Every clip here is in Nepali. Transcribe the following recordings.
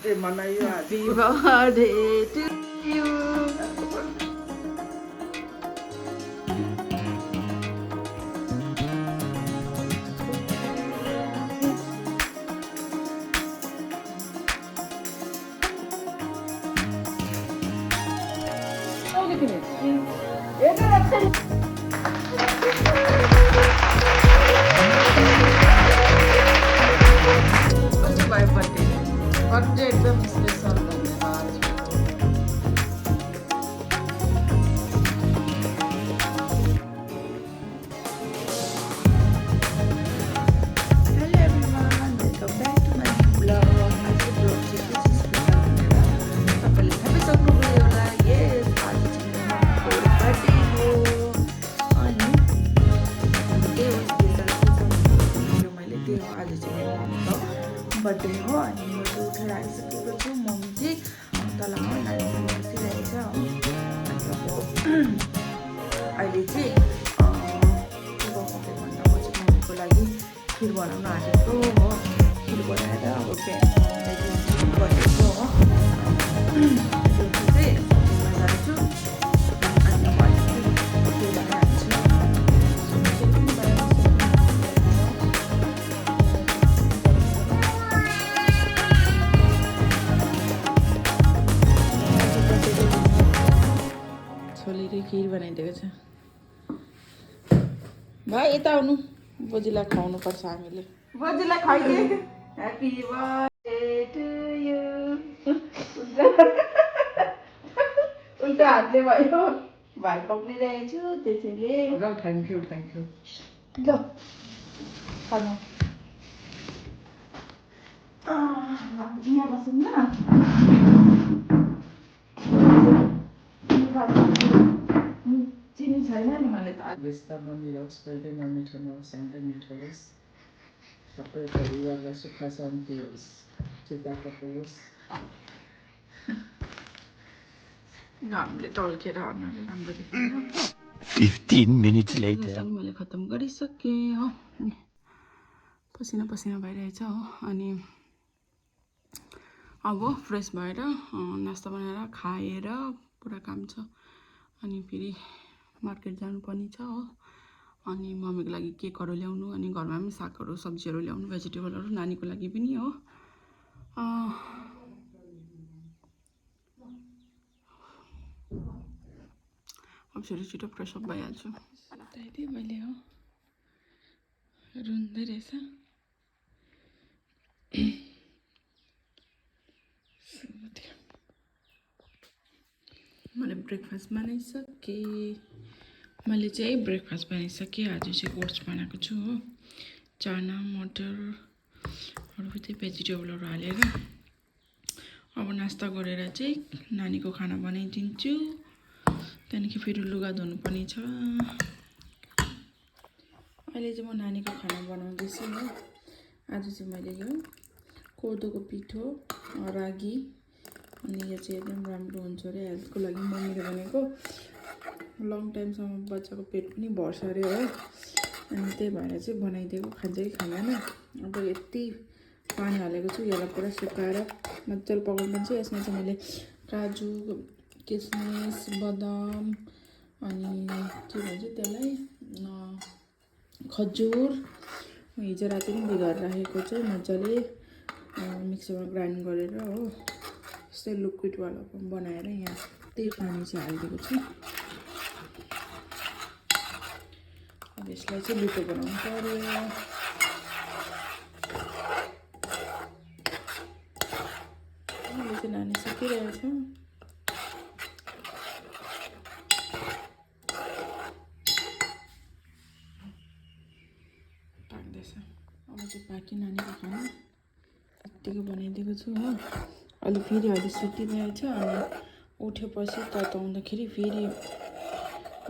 बर्थडे मनाइयो आज। Happy birthday to you. कस्तो भयो बर्थडे एकदम स्पेसल धन्यवाद। Hello everyone, welcome back to my blog. आजको ब्लग चाहिँ के चाहिँ स्पेसल भनेर तपाईँले थाहा सक्नुभयो होला। यस, आज चाहिँ मेरो मम्मीको बर्थडे हो अनि त्यही हो स्पेसल स्पेसल मैले त्यही हो। आज चाहिँ मेरो मम्मीको बर्थडे हो अनि म चाहिँ उठेर आइसकेको छु। मम्मी चाहिँ तल नानीसँग बसिरहेछ हो। अनि अब अहिले चाहिँ के बनाउँदै भन्दा म चाहिँ मम्मीको लागि खिर बनाउन आँटेको हो। खिर बनाएर अब बिहान मम्मीलाई दिन्छु भनेको हो। त्यो चाहिँ सब्जीमा जान्छु अनि म अलिकति त्यो बनाइहाल्छु। छोरीले खिर बनाइदिएको छ। भाइ यता आउनु, बोजूलाई खुवाउनु पर्छ हामीले। बोजूलाई खुवाइदिए। Happy birthday to you. उल्टा हातले भयो। भाइ पक्रिरहेको छु त्यसैले। ल थ्याङ्क यू थ्याङ्क यू। ल खानु। यहाँ बसौँ न। चिनी छैन नि मैले त। बेस्ता बनिरहोस्, कहिले नमिठो नहोस्, सधैँ मिठो होस्। सबै परिवारलाई सुख शान्ति होस्, चिताको होस्। घामले टल्केर अनुहार राम्रो देखिँदैन। 15 minutes later. मैले खत्तम गरिसकेँ हो। पसिना पसिना भइरहेछ हो। अनि अब फ्रेस भएर नास्ता बनाएर खाएर पुरा काम छ। अनि फेरि मार्केट जानुपर्ने छ हो। अनि मम्मीको लागि केकहरू ल्याउनु, अनि घरमा पनि सागहरू सब्जीहरू ल्याउनु, भेजिटेबलहरू नानीको लागि पनि हो। अब छिटो छिटो फ्रेसअप भइहाल्छु। त्यही मैले हो रुँदै रहेछ। मैले ब्रेकफास्ट बनाइसकेँ। मैले चाहिँ ब्रेकफास्ट बनाइसकेँ। आज चाहिँ ओट्स बनाएको छु हो। चाना मटरहरू त्यही भेजिटेबलहरू हालेर अब नास्ता गरेर चाहिँ नानीको खाना बनाइदिन्छु। त्यहाँदेखि फेरि लुगा धुनुपर्ने छ। अहिले चाहिँ म नानीको खाना बनाउँदैछु हो। आज चाहिँ मैले यो कोदोको पिठो रागी अनि यो चाहिँ एकदम राम्रो हुन्छ अरे हेल्थको लागि मम्मीले भनेको। लङ टाइमसम्म बच्चाको पेट पनि भर्छ अरे हो। अनि त्यही भएर चाहिँ बनाइदिएको, खान्छ कि खाँदैन। अब यति पानी हालेको छु, यसलाई पुरा सुकाएर मजाले पकाउनु पर्छ। यसमा चाहिँ मैले काजु किसमिस बदाम अनि के भन्छ त्यसलाई खजुर हिजो राति पनि भिगाएर राखेको चाहिँ मजाले मिक्सरमा ग्राइन्ड गरेर हो। यस्तै लिक्विडवाला बनाएर यहाँ त्यही पानी चाहिँ हालिदिएको छु। अब यसलाई चाहिँ लिटो बनाउनु पर्यो। अहिले चाहिँ नानी सकिरहेछ। पाक्दैछ। अब चाहिँ पाकी नानीको खाना यत्तिको बनाइदिएको छु हो। अहिले फेरि अहिले सुतिरहेछ। अनि उठेपछि तताउँदाखेरि फेरि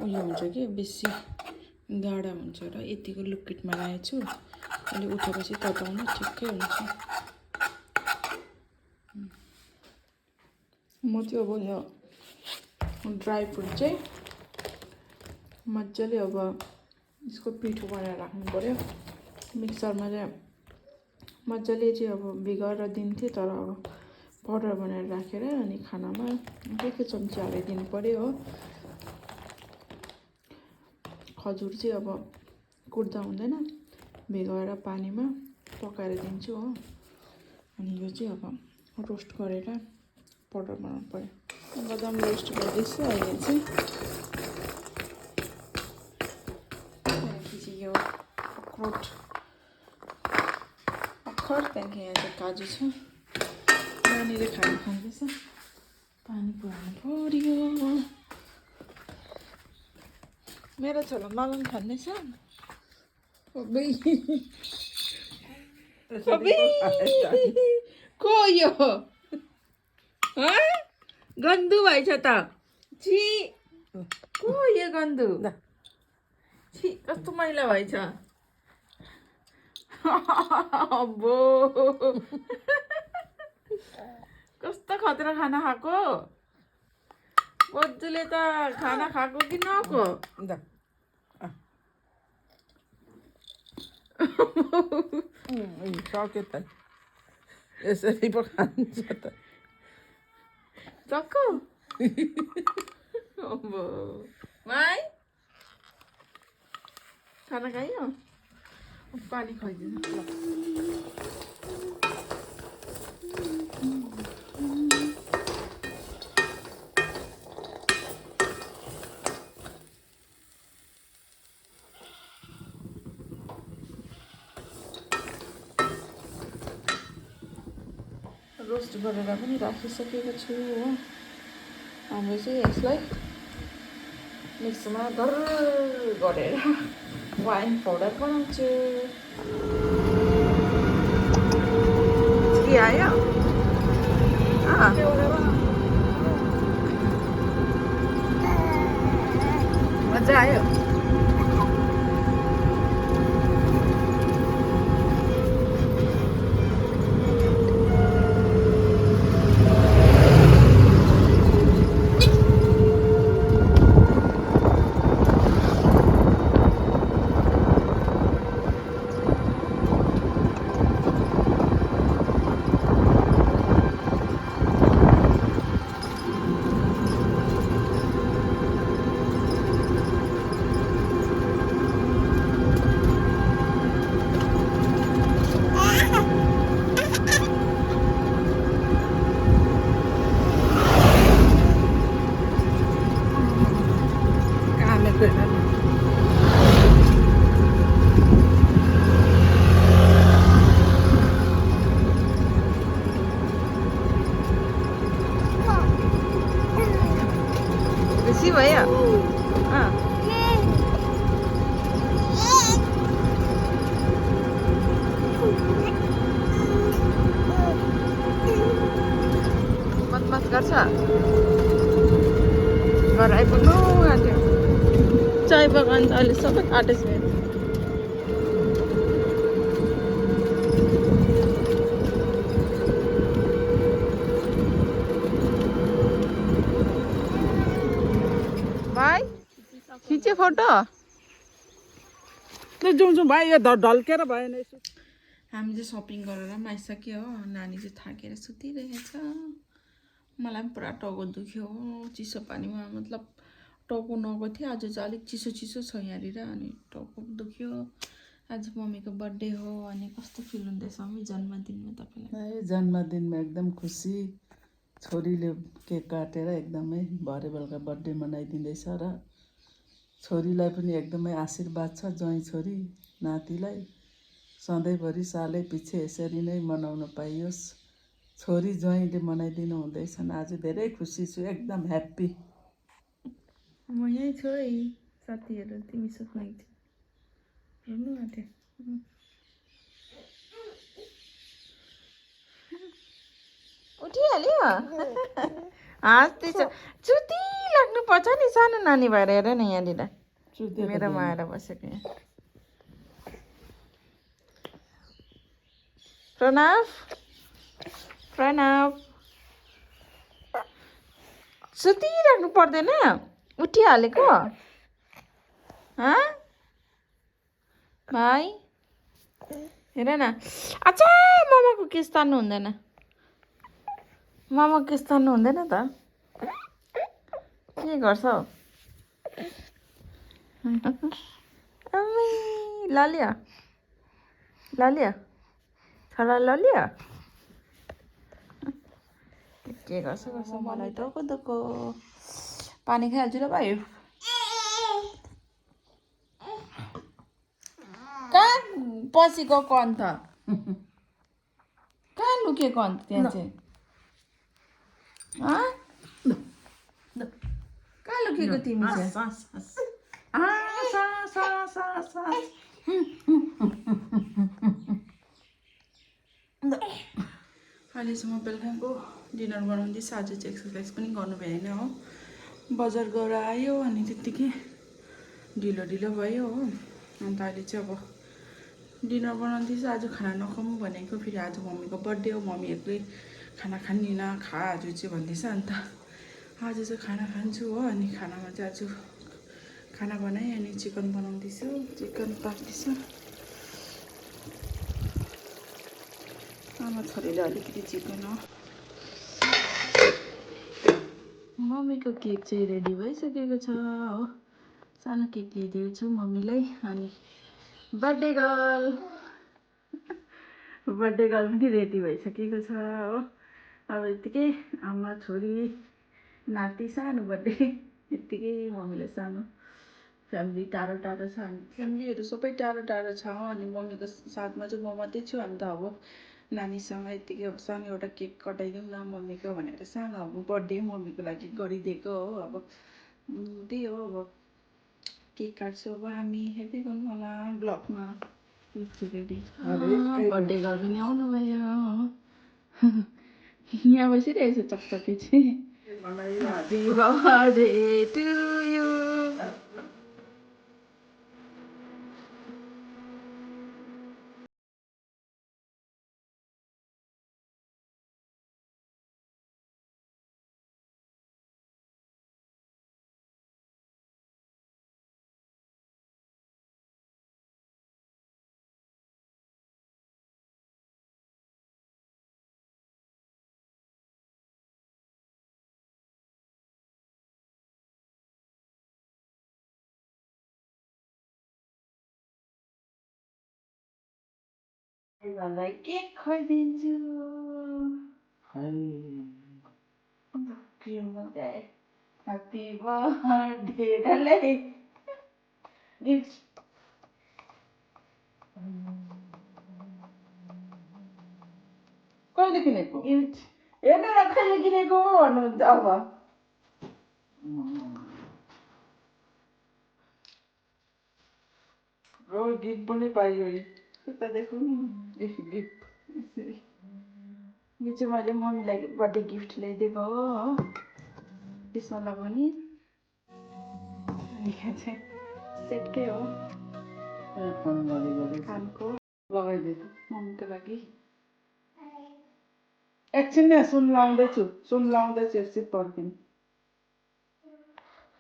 उयो हुन्छ कि बेसी गाढा हुन्छ र यतिको लिक्विडमा राखेको छु। अहिले उठेपछि तताउनु ठिक्कै हुन्छ। म चाहिँ अब यो ड्राई फ्रुट चाहिँ मजाले अब यसको पिठो बनाएर राख्नु पर्यो। मिक्सरमा चाहिँ मजाले चाहिँ अब भिगाएर दिन्थेँ, तर अब पाउडर बनाएर राखेर अनि खानामा एक चम्ची हालिदिनु पर्यो हो। खजुर चाहिँ अब कुट्दा हुँदैन, भिगाएर पानीमा पकाएर दिन्छु हो। अनि यो चाहिँ अब रोस्ट गरेर पाउडर बनाउनु पर्यो। बदाम रोस्ट गर्दैछु अहिले चाहिँ। त्यहाँदेखि चाहिँ यो अखर त्यहाँदेखि यहाँ चाहिँ काजु छ। नानीले खाना खाँदैछ, पानी पुऱ्याउनु पर्यो। मेरो छोरा मलम खाँदैछ। को यो गन्धु भएछ त? छि, को यो गन्धु? छि, कस्तो मैला भएछ। अब्बो कस्तो खतरा खाना खाएको। बज्जूले त खाना खाएको कि नखाएको? सक्यो त, यसरी पो खान्छ त। सक्यो? अब्बो माई खाना खायो? पानी खुवाइदिनु ल। रोस्ट गरेर पनि राखिसकेको छु हो। हामी चाहिँ यसलाई मिक्समा गरेर वाइन पाउडर बनाउँछु। के आयो? मजा आयो? बेसी भयो? बदमास गर्छ। घर आइपुग्नु आँट्यो। चाय बगान त अहिले सबै काटेछ। भाइ खिच्यो फोटो? जाउँ भाइ, यो ढल्केर भएन। हामी चाहिँ सपिङ गरेर पनि आइसक्यो हो। नानी चाहिँ थाकेर सुतिरहेछ। मलाई पनि पुरा टाउको दुख्यो हो चिसो पानीमा, मतलब टाउको नुहाएको थियो। आज चाहिँ अलिक चिसो चिसो छ यहाँनिर, अनि टाउको दुख्यो। आज मम्मीको बर्थडे हो। अनि कस्तो फिल हुँदैछ मम्मी जन्मदिनमा तपाईँलाई? जन्मदिनमा एकदम खुसी। छोरीले केक काटेर एकदमै भरे बेलुका बर्थडे मनाइदिँदैछ र छोरीलाई पनि एकदमै आशीर्वाद छ। ज्वाइँ छोरी नातिलाई सधैँभरि सालै पछि यसरी नै मनाउन पाइयोस्। छोरी ज्वाइँले मनाइदिनु हुँदैछन्। आज धेरै खुसी छु, एकदम ह्याप्पी। म यहीँ छु है साथीहरू, तिमी सुत्नु हेर्नु आँट्यो। उठिहाल्यो? हाँस्दैछ। चुती लाग्नुपर्छ नि, सानो नानी भएर हेर न यहाँनिर मेरोमा आएर बसेको यहाँ। प्रणव प्रणव सुतिराख्नु पर्दैन? उठिहालेको? भाइ हेर न, अच्छा मम्माको केस तान्नु हुँदैन। मामा किस तान्नु हुँदैन त के गर्छ हौ ललिया ललिया छोरा ललिया के गर्छ मलाई त कतको पानी खाइहाल्छु र भाइ कहाँ पसेको कन त कहाँ लुकेको अन्त त्यहाँ चाहिँ कहाँ लुकेको तिमी चाहिँ अहिलेसम्म बेलुकाको डिनर बनाउँदैछ आज चाहिँ एक्सर्साइज पनि गर्नु भएन हो बजार गएर आयो अनि त्यत्तिकै ढिलो ढिलो भयो हो अन्त अहिले चाहिँ अब डिनर बनाउँदैछ आज खाना नखाउँ भनेको फेरि आज मम्मीको बर्थडे हो मम्मी एक्लै खाना खान्दिन खा आज चाहिँ भन्दैछ अन्त आज चाहिँ खाना खान्छु हो अनि खानामा चाहिँ आज खाना बनाएँ अनि चिकन बनाउँदैछु चिकन पाक्दैछु आमा छोरीले अलिकति चिकन हो मम्मीको केक चाहिँ रेडी भइसकेको छ हो सानो केक ल्याइदिएको छु मम्मीलाई अनि बर्थडे गर्ल पनि रेडी भइसकेको छ हो अब यत्तिकै आमा छोरी नाति सानो बर्थडे यत्तिकै मम्मीले सानो फ्यामिली टाढो टाढो छ फ्यामिलीहरू सबै टाढो टाढो छ अनि मम्मीको साथमा चाहिँ म मात्रै छु अन्त अब नानीसँग यत्तिकै अब सानो एउटा केक कटाइदिउँ न मम्मीको भनेर सानो अब बर्थडे मम्मीको लागि गरिदिएको हो अब त्यही हो अब केक काट्छु अब हामी हेर्दै गर्नु होला ब्लगमा बर्थडे गर्ल पनि आउनुभयो यहाँ बसिरहेको छ चकचके चाहिँ Happy birthday to you. Like cake खाइदिन्छु के मजा ह्याप्पी बर्थडे डल्लै गिफ्ट कहिले किनेको गिफ्ट हेर्नु न कहिले किनेको भन्नुहुन्छ अब गिफ्ट पनि पाइयो यता देखौँ गिफ्ट यो चाहिँ मैले मम्मीलाई बर्थडे गिफ्ट ल्याइदिएको हो त्यसमा लगाउने अनि यहाँ चाहिँ सेटकै हो कानको लगाइदिएको मम्मीको लागि एकछिन न सुन लाउँदैछु एकछिन पर्खिनु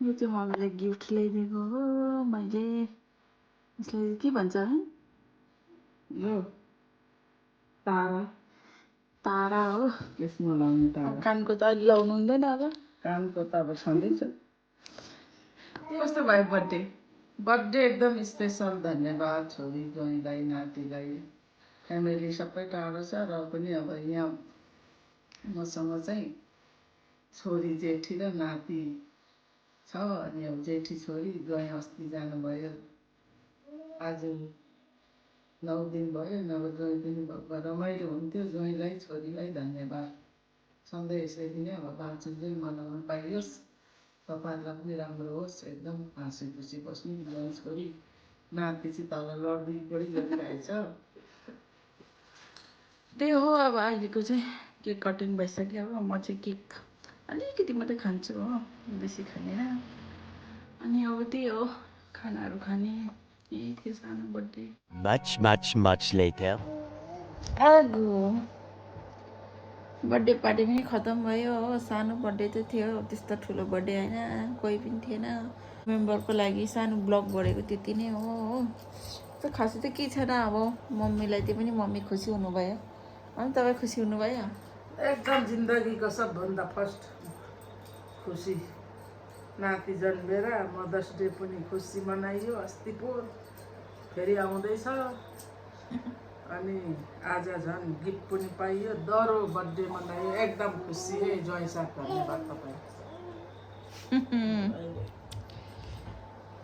यो चाहिँ मम्मीलाई गिफ्ट ल्याइदिएको हो मैले यसलाई के भन्छ है यो तारा हो यसमा लाउने तारा कानको त अहिले लाउनु हुँदैन होला कानको त अब छँदैछ कस्तो भयो बर्थडे एकदम स्पेसल धन्यवाद छोरी ज्वाइँलाई नातिलाई फ्यामिली सबै टाढो छ र पनि अब यहाँ मसँग चाहिँ छोरी जेठी र नाति छ अनि अब जेठी छोरी ज्वाइँ अस्ति जानुभयो आज 9 दिन भयो नभए ज्वाइँ पनि रमाइलो हुन्थ्यो ज्वाइँलाई छोरीलाई धन्यवाद सधैँ यसरी नै अब बाँचुन्जेल मनाउन पाइयोस् तपाईँहरूलाई पनि राम्रो होस् एकदम हाँसी खुसी बस्नु ज्वाइँ छोरी नाति चाहिँ तल लड्दै बढी गरिरहेछ त्यही हो अब अहिलेको चाहिँ केक कटिङ भइसक्यो अब म चाहिँ केक अलिकति मात्रै खान्छु हो बेसी खाँदैन अनि अब त्यही हो खानाहरू खाने यही थियो सानो बर्थडे Much later. आगो बर्थडे पार्टी पनि खतम भयो हो सानो बर्थडे चाहिँ थियो त्यस्तो ठुलो बर्थडे होइन कोही पनि थिएन मेम्बरको लागि सानो ब्लग गरेको त्यति नै हो त्यो खासै त केही छैन अब मम्मीलाई त्यो पनि मम्मी खुसी हुनुभयो अनि तपाईँ खुसी हुनुभयो एकदम जिन्दगीको सबभन्दा फर्स्ट खुसी नाति जन्मेर मदर्स डे पनि खुसी मनाइयो अस्ति पो फेरि आउँदैछ अनि आज झन् गिफ्ट पनि पाइयो दरो बर्थडे मनाइयो एकदम खुसी है ज्वाइँ साथ धन्यवाद तपाईँ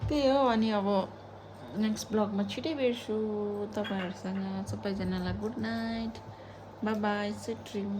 त्यही हो अनि अब नेक्स्ट ब्लगमा छिटै भेट्छु तपाईँहरूसँग सबैजनालाई good night by by sweet dream